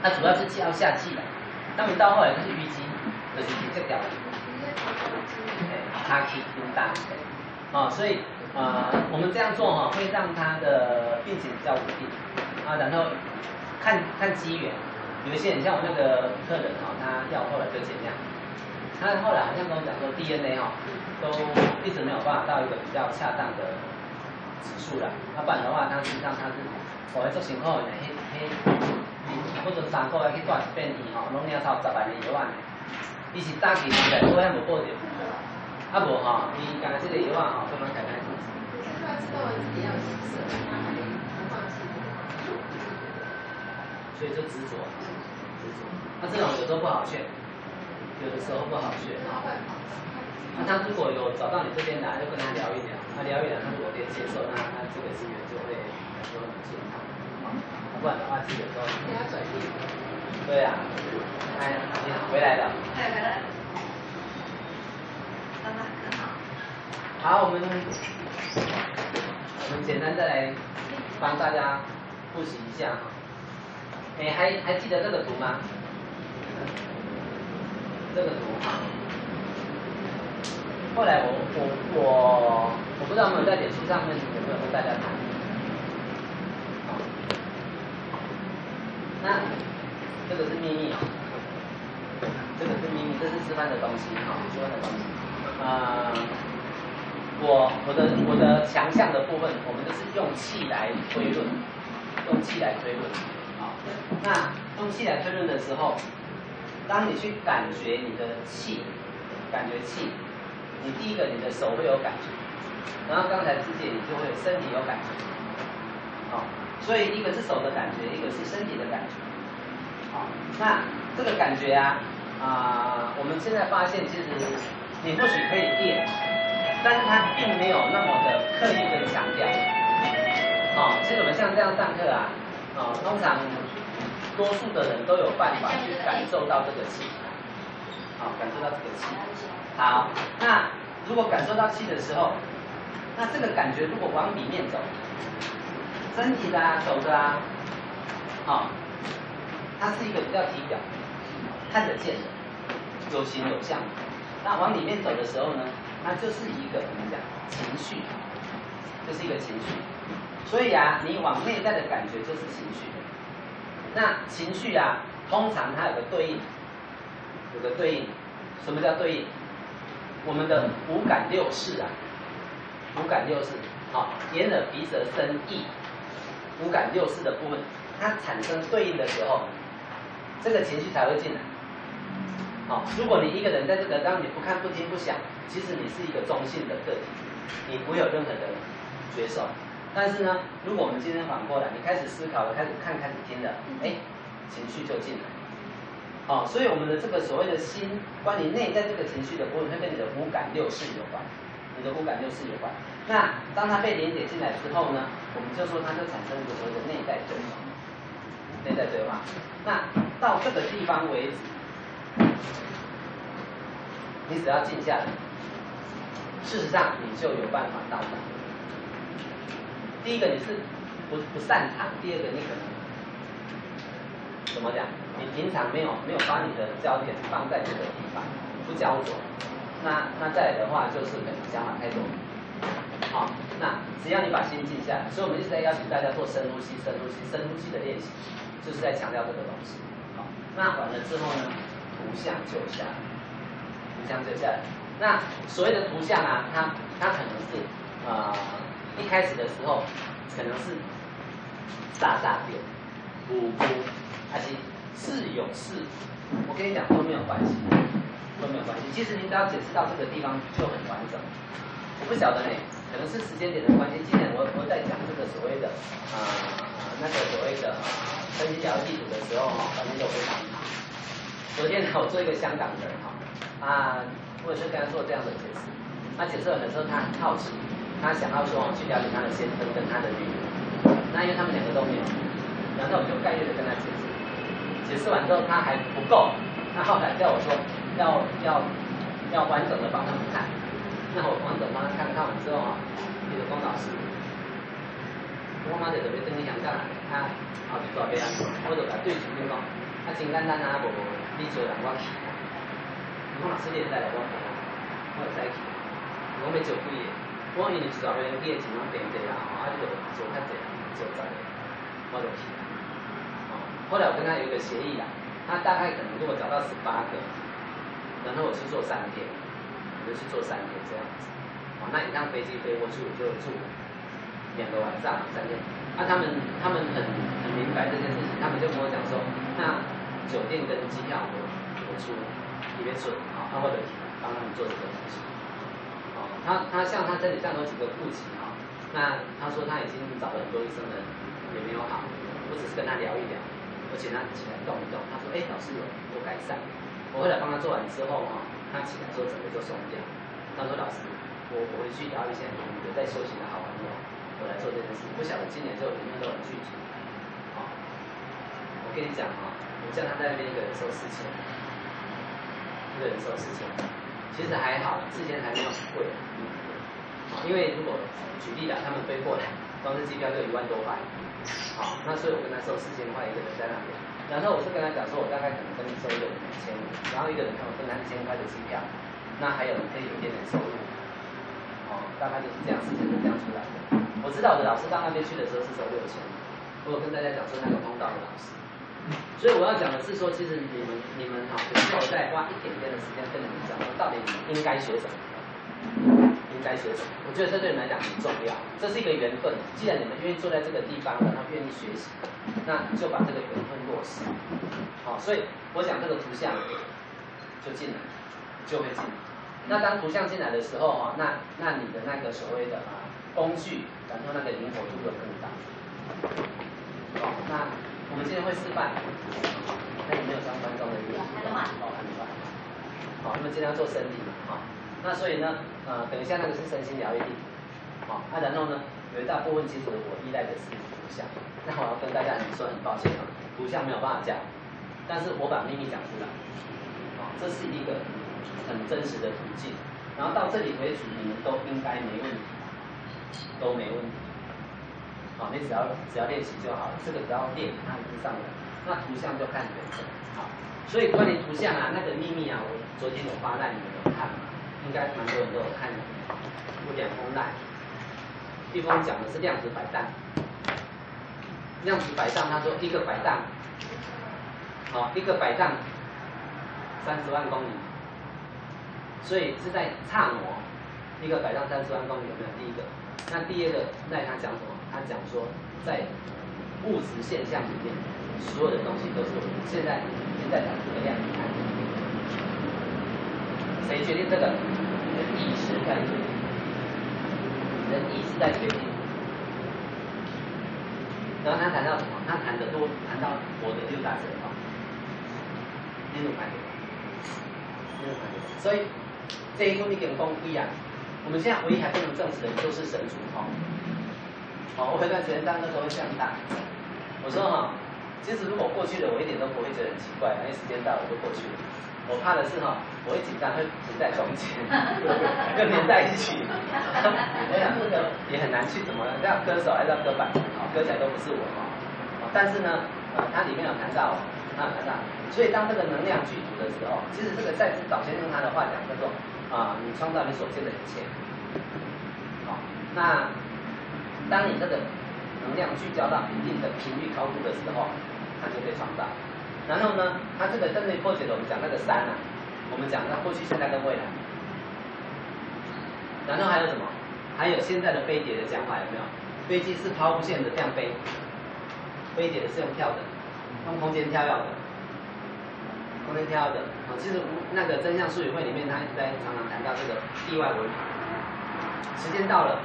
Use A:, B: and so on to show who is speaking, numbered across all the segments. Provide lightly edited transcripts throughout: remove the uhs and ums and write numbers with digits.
A: 它主要是要下气的。他们到后来就是淤积，就是直接掉。它可以更大。所以我们这样做哈，会让他的病情比较稳定啊，然后看机缘。有一些很像我那个客人他要后来就减量，他后来好像跟我讲说 DNA 都一直没有办法到一个比较恰当的指数了，不然的话，他实际上他是做辛苦的，或者3个月去带一遍医拢领超10万的药丸的，伊是早期时代我遐无报着，无伊讲这个药慢慢改。
B: 他知道自己要洗色，他还不放弃。
A: 所以就执着。那这种有时候不好劝，有的时候不好劝。那他如果有找到你这边来，就跟他聊一聊，他如果可以接受，那这个资源就会很健康。不然的话，有时候对啊，哎，你回来了。
B: 回来了。
A: 好，我们简单再来帮大家复习一下还记得这个图吗？这个图后来我不知道有没有在脸书上面有没有跟大家谈。那这个是秘密这个是秘密，这是吃饭的东西吃饭的东西。我的强项的部分，我们就是用气来推论，那用气来推论的时候，当你去感觉你的气，你第一个你的手会有感觉，然后刚才之前你就会身体有感觉，所以一个是手的感觉，一个是身体的感觉，那这个感觉我们现在发现其实你或许可以练，但是它并没有那么的刻意的强调，其实我们像这样上课通常多数的人都有办法去感受到这个气，感受到这个气。好，那如果感受到气的时候，那这个感觉如果往里面走，身体的手的它是一个比较体表，看得见的，有形有相的。那往里面走的时候呢，它就是一个我们讲情绪，就是一个情绪。所以你往内在的感觉就是情绪。那情绪通常它有个对应，什么叫对应？我们的五感六识眼耳鼻舌身意，五感六识的部分，它产生对应的时候，这个情绪才会进来。如果你一个人在这个当你不看不听不想，其实你是一个中性的个体，你不会有任何的觉受。但是呢，如果我们今天反过来，你开始思考了，开始看，开始听了，情绪就进来。所以我们的这个所谓的心，关于内在这个情绪的部分，会跟你的五感六识有关，那当它被连接进来之后呢，我们就说它就产生一个所谓的内在对话。那到这个地方为止，你只要静下来，事实上你就有办法到达。第一个你是不擅长，第二个你可能怎么讲？你平常没有把你的焦点放在这个地方，不焦灼。那再来的话就是可能想法太多。那只要你把心静下来，所以我们一直在邀请大家做深呼吸的练习，就是在强调这个东西。那完了之后呢，图像就下来。那所谓的图像它可能是一开始的时候可能是傻变、无辜，还是是有是，我跟你讲都没有关系。其实你只要解释到这个地方就很完整。我不晓得可能是时间点的关系，今年我在讲这个所谓的那个所谓的分析疗愈地图的时候反应都非常好。昨天我做一个香港人我也是跟他做这样的解释。他解释完的时候，他很好奇，他想要说去了解他的先生跟他的女儿。那因为他们两个都没有，然后我就概略的跟他解释。解释完之后他还不够，那后来叫我说要完整的帮他们看。那我完整帮他看完之后你就讲老师，我马上就要跟你香港人，后一大杯我就把对主任讲，真简单啊，无你做人我去。如果老师你会来，我会使去。我要做几个，我因为自然飞机的钱拢平济啦，啊，你就做较济，做10个，我就去。后来我跟他有一个协议啦，他大概可能如果找到18个，然后我去做3天，我就去做3天这样子。那一趟飞机飞过去，我就住2个晚上3天。他们很明白这件事情，他们就跟我讲说，那酒店跟机票我出，里面出，那我就帮他们做这个东西。他像他这里这样有几个户籍那他说他已经找了很多医生了，也没有好，我只是跟他聊一聊。而且他起来动一动，他说：“老师有改善。”我后来帮他做完之后他起来说整个就松掉。他说：“老师，我回去疗一下，你的在休息的好完后，我来做这件事。不晓得今年就里面都很具体。我跟你讲我叫他在那边一个人收4000，一个人收4000，其实还好，之前还没有很贵因为如果举例他们飞过来，光是机票就1万多块。那所以我跟他收4000块一个人在那边，然后我是跟他讲说，我大概可能跟你收一个人2500，然后一个人看我分他1000块的机票，那还有可以有一点点收入，大概就是这样，事情是这样出来的。我知道我的老师到那边去的时候是收6000，我有跟大家讲说那个通道的老师，所以我要讲的是说，其实你们有时候再花一点点的时间跟你们讲说，到底你应该学什么。应该学什么？我觉得这对你们来讲很重要，这是一个缘分。既然你们愿意坐在这个地方，然后愿意学习，那就把这个缘分落实。所以我讲这个图像就进来，就会进来。那当图像进来的时候那你的那个所谓的工具，然后那个灵活度就更大。那我们今天会示范。那有没有相关中的意见？还没。好，因为今天要做身体嘛那所以呢，等一下那个是身心疗愈力，然后呢，有一大部分其实我依赖的是图像。那我要跟大家说很抱歉图像没有办法讲，但是我把秘密讲出来，这是一个很真实的途径。然后到这里为止，你们都应该没问题，都没问题。你只要练习就好了，这个只要练，它一定上来。那图像就看缘分。所以关于图像那个秘密我昨天有发在你们有看吗？应该蛮多人都有看的，有2封赖，一封讲的是量子摆荡，量子摆荡他说一个摆荡，一个摆荡30万公里，所以是在刹那，一个摆荡30万公里有没有？第一个，那第二个赖他讲什么？他讲说在物质现象里面，所有的东西都是我们现在讲这个量子态。谁决定这个？你的意识在决定，你的意识在决定。然后他谈到什么？他谈到我的6大神话，你有看过？所以这一部你跟公一样，我们现在唯一还不能证实的就是神主通。我有段时间当那时候会这样打，我说其实如果过去的我一点都不会觉得很奇怪，因为时间到了就过去了。我怕的是我会紧张，会停在中间，跟连在一起。我想这个也很难去怎么让歌手还是让歌版，歌起来都不是我但是呢，它里面有谈到，所以当这个能量具足的时候，其实这个在早先用他的话讲叫做你创造你所见的一切。那当你这个能量聚焦到一定的频率高度的时候，它就被创造。然后呢，它这个真的破解了我们讲那个3我们讲那过去、现在跟未来。然后还有什么？还有现在的飞碟的讲法有没有？飞机是抛物线的这样飞，飞碟的是用跳的，用空间跳跃的，空间跳跃的。其实那个真相术语会里面，他一直在常常谈到这个地外文明。时间到了，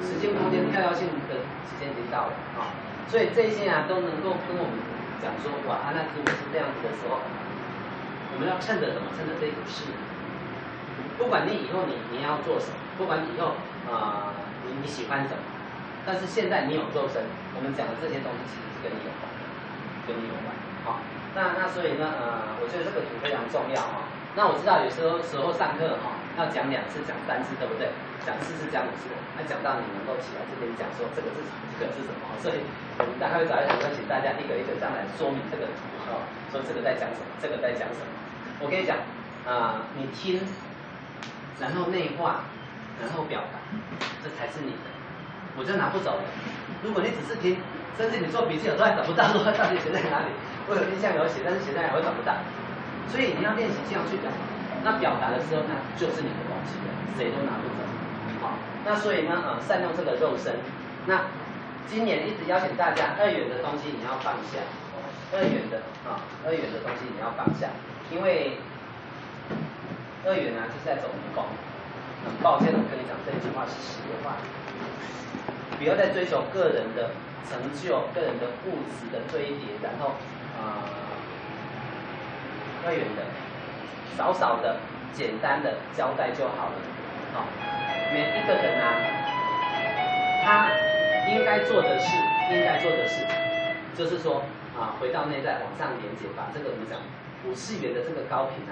A: 时间、空间跳跃性的时间已经到了所以这些都能够跟我们讲说，哇，那如果是这样子的时候，我们要趁着什么？趁着这股势。不管你以后你要做什么，不管你以后你喜欢什么，但是现在你有肉身，我们讲的这些东西其实是跟你有关，跟你有关。那所以呢，我觉得这个图非常重要那我知道有时候上课要讲2次、讲3次，对不对？讲4次、讲5次，那讲到你能够起来这边讲说这个是什么，这个是什么，所以我们大概会找一堂课，请大家一个一个这样来说明这个说这个在讲什么，这个在讲什么。我跟你讲你听，然后内化，然后表达，这才是你的，我就拿不走了。如果你只是听，甚至你做笔记有时候还找不到说到底写在哪里，我有印象有写，但是写在哪里我找不到。所以你要练习这样去表达，那表达的时候那就是你的东西了，谁都拿不走。好，那所以呢善用这个肉身。那今年一直邀请大家2元的东西你要放下，2元的2元的东西你要放下，因为2元就是在走迷宫。很抱歉，我跟你讲这句话是实话，不要再追求个人的成就、个人的物质的堆叠，然后2元的少少的、简单的交代就好了。好，每一个人他应该做的事，就是说回到内在，往上连接，把这个我们讲5次元的这个高频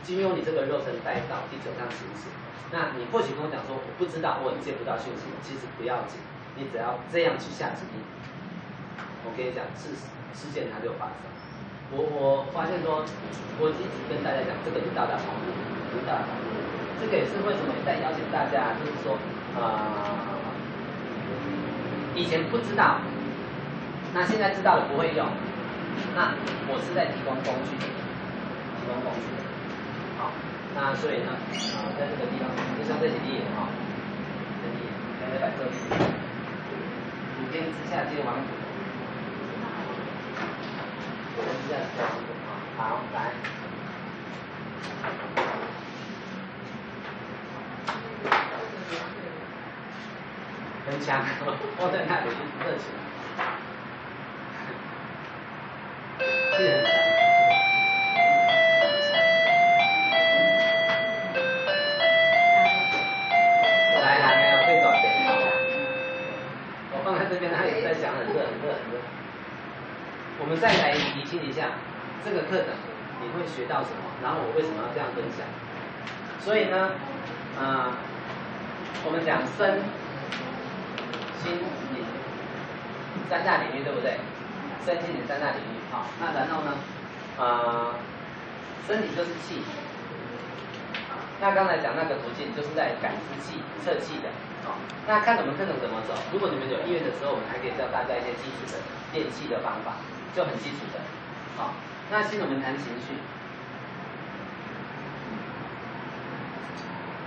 A: 经由你这个肉身带到第9项行识。那你或许跟我讲说我不知道，我接不到讯息，其实不要紧，你只要这样去下指令，我跟你讲事件它就发生。我发现说，我一直跟大家讲这个是大法律，这个也是为什么也在邀请大家，就是说以前不知道，那现在知道了不会用，那我是在提供工具，好。那所以呢，在这个地方，就像这几页这里来摆这里，5天之下皆亡土，5天之下皆亡土好，来，很强，放在那里热情，是很强。这边他也在讲很热。我们再来理清一下这个课程你会学到什么，然后我为什么要这样分享。所以呢，我们讲身、心、灵3大领域，对不对？身心灵3大领域。好，那然后呢，身体就是气。那刚才讲那个途径就是在感知气、测气的。那看我们课程怎么走。如果你们有意愿的时候，我们还可以教大家一些基础的练气的方法，就很基础的。好，那现在我们谈情绪。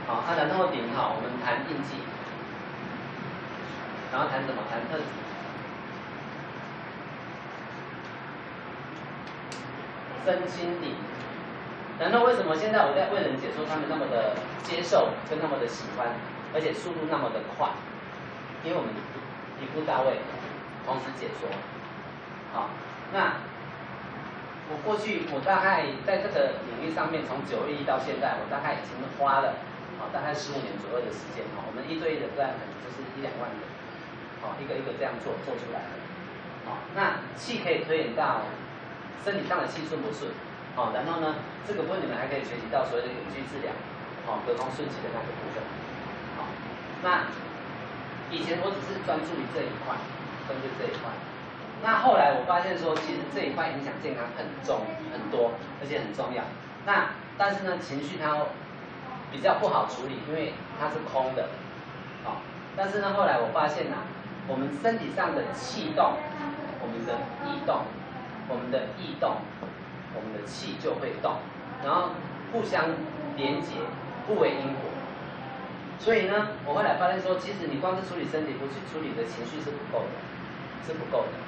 A: 好，然后顶我们谈印记，然后谈什么？谈特质。身心灵。然后为什么现在我在为人解说，他们那么的接受跟那么的喜欢？而且速度那么的快，因为我们一步到位，同时解说。好，那我过去我大概在这个领域上面，从9月1到现在，我大概已经花了大概15年左右的时间。我们1对1的个案可能就是1、2万人，一个一个这样做出来了。那气可以推演到身体上的气顺不顺，然后呢，这个部分你们还可以学习到所谓的远距治疗，隔空顺气的那个部分。那以前我只是专注于这一块，那后来我发现说，其实这一块影响健康很多，而且很重要。那但是呢，情绪它比较不好处理，因为它是空的。但是呢，后来我发现我们身体上的气动，我们的意动，我们的意动，我们的气就会动，然后互相连结，互为因果。所以呢，我后来发现说，其实你光是处理身体，不去处理你的情绪是不够的，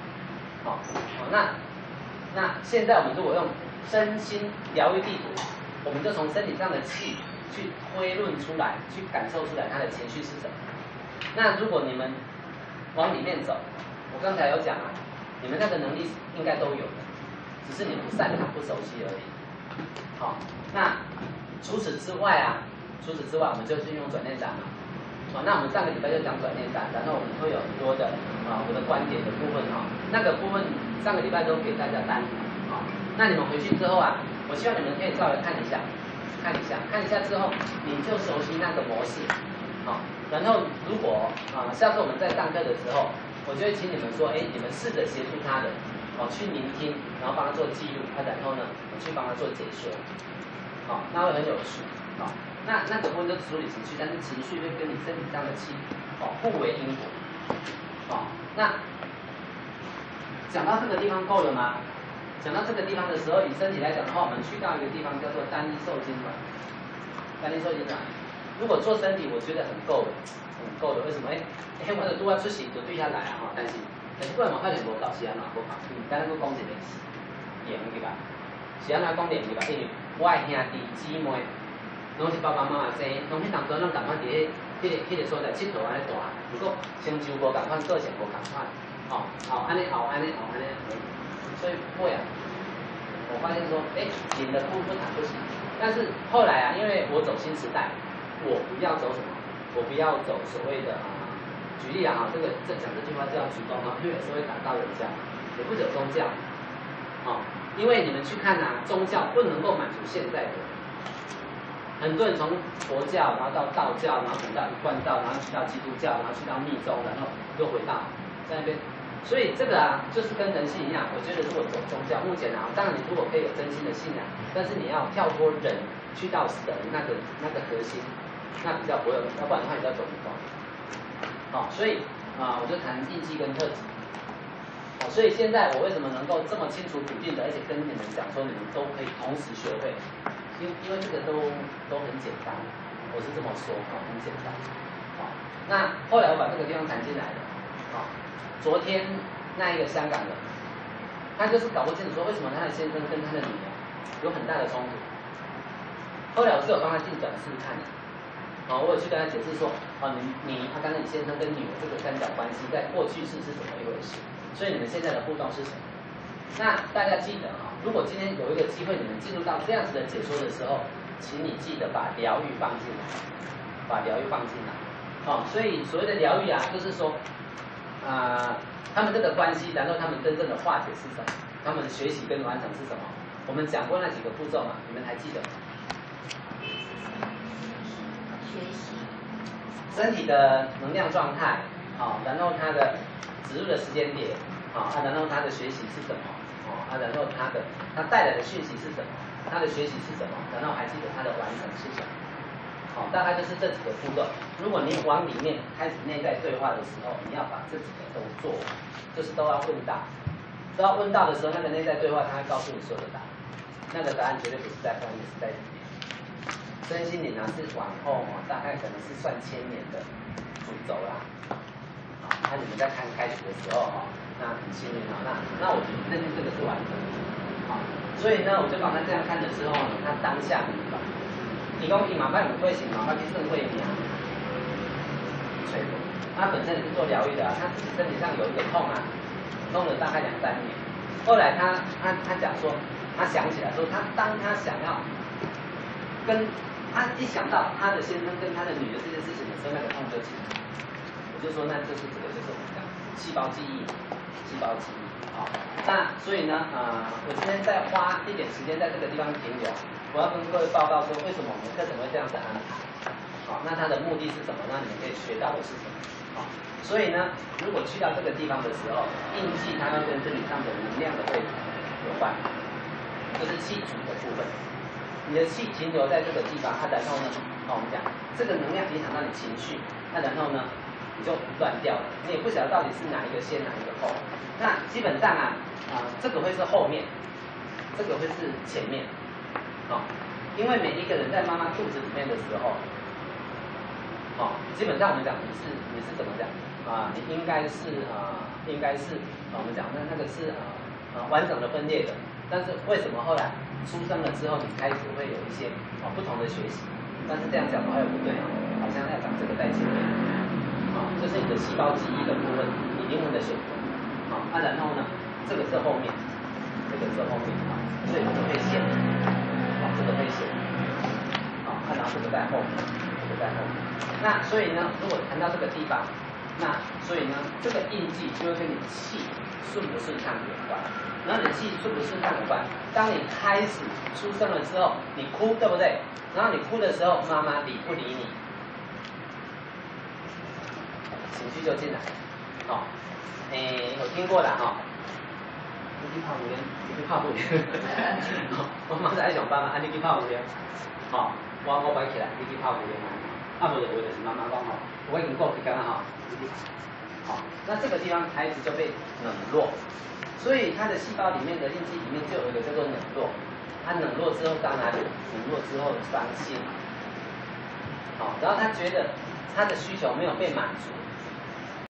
A: 那现在我们如果用身心疗愈地图，我们就从身体上的气去推论出来，去感受出来他的情绪是什么。那如果你们往里面走，我刚才有讲你们那个能力应该都有的，只是你不擅长、不熟悉而已。好，那除此之外，我们就是用转念丹那我们上个礼拜就讲转念丹，然后我们会有很多的我的观点的部分那个部分上个礼拜都给大家单那你们回去之后我希望你们可以稍微看一下，看一下，看一下之后你就熟悉那个模式，好，然后如果下次我们在上课的时候，我就会请你们说，哎，你们试着协助他人，去聆听，然后帮他做记录，然后呢，去帮他做解说，好，那会很有趣，好，那个部分就是处理情绪，但是情绪会跟你身体上的气，互为因果，好，那讲到这个地方够了吗？讲到这个地方的时候，以身体来讲的话，我们去到一个地方叫做单一受精卵。单一受精卵，如果做身体，我觉得很够的。为什么？我就拄啊出席就对下来啊，但是过来嘛发现无够，是安怎无够？刚才我讲一个严对吧？是安怎讲严对吧？因为我的兄弟姊妹，拢是爸爸妈妈生，拢迄当中拢共款伫迄个所在佚佗安尼大，不过成就无共款，个性无共款，后安尼，所以会啊。我发现说，演的不谈不行，但是后来啊，因为我走新时代，我不要走什么，我不要走所谓的举例啊，这讲这句话叫举动因为有时候会打到人家，也不走宗教，因为你们去看宗教不能够满足现在的人，很多人从佛教，然后到道教，然后转到一贯道，然后去到基督教，然后去到密宗，然后又回到在那边。所以这个就是跟人性一样，我觉得如果走宗教，目前当然你如果可以有真心的信仰，但是你要跳脱人去到神那个核心，那比较不会，要不然的话你要走不动。所以我就谈印记跟特质。所以现在我为什么能够这么清楚笃定的，而且跟你们讲说你们都可以同时学会，因为这个都很简单，我是这么说很简单。那后来我把这个地方谈进来了，昨天那一个香港人，他就是搞不清楚说为什么他的先生跟他的女儿有很大的冲突。后来我是有帮他进转世看的，我有去跟他解释说，他刚才你先生跟女儿这个三角关系在过去式是怎么一回事，所以你们现在的互动是什么？那大家记得如果今天有一个机会你们进入到这样子的解说的时候，请你记得把疗愈放进来，所以所谓的疗愈就是说。他们这个关系，然后他们真正的化解是什么？他们的学习跟完成是什么？我们讲过那几个步骤嘛，你们还记得吗？
B: 学习，
A: 身体的能量状态，然后它的植入的时间点，然后它的学习是什么？然后它带来的讯息是什么？它的学习是什么？然后还记得它的完成是什么？大概就是这几个步骤。如果你往里面开始内在对话的时候，你要把这几个都做，就是都要问到。都要问到的时候，那个内在对话它会告诉你所有的答案。那个答案绝对不是在外面，是在里面。身心灵是往后大概可能是算1000年的主轴啦。那你们在看开始的时候那很幸运那我认定这个是完整的。所以呢，我就帮他这样看的时候他当下明白。你讲伊嘛捌有会行嘛，捌去算会命，吹过。他本身也是做疗愈的他自己身体上有一个痛痛了大概2、3年。后来他讲说，他想起来说，当他想要他一想到他的先生跟他的女儿这件事情的时候，那个痛就起来。我就说，那就是这个就是我们讲细胞记忆。那所以呢，我今天再花一点时间在这个地方停留。我要跟各位报告说，为什么我们课程会这样子安排？那它的目的是什么？那你们可以学到的是什么？所以呢，如果去到这个地方的时候，印记它会跟身体上的能量的位置有关，就是气主的部分。你的气停留在这个地方，然后呢，我们讲这个能量影响到你情绪，然后呢，你就乱掉了，你也不晓得到底是哪一个先，哪一个后。那基本上这个会是后面，这个会是前面。因为每一个人在妈妈肚子里面的时候，基本上我们讲你是怎么讲你应该是我们讲那个是完整的分裂的，但是为什么后来出生了之后，你开始会有一些不同的学习？但是这样讲的话又不对好像要讲这个在前面这是你的细胞记忆的部分，你灵魂的选择然后呢，这个是后面，所以这个会显。这个会写，然后这个在后面，那所以呢，如果谈到这个地方，那所以呢，这个印记就会跟你气顺不顺畅有关。然后你气顺不顺畅有关。当你开始出生了之后，你哭对不对？然后你哭的时候，妈妈理不理你？情绪就进来了。哦，我听过了哈。你去泡芙你去泡芙我马上想办法，你去泡芙好，我摆起来，你去泡芙啊，无就无就是妈妈讲吼，我已经过去干了哈，你去。好，那这个地方孩子就被冷落，所以他的细胞里面的印记里面就有一个叫做冷落，他冷落之后到哪里？冷落之后伤心，好，然后他觉得他的需求没有被满足，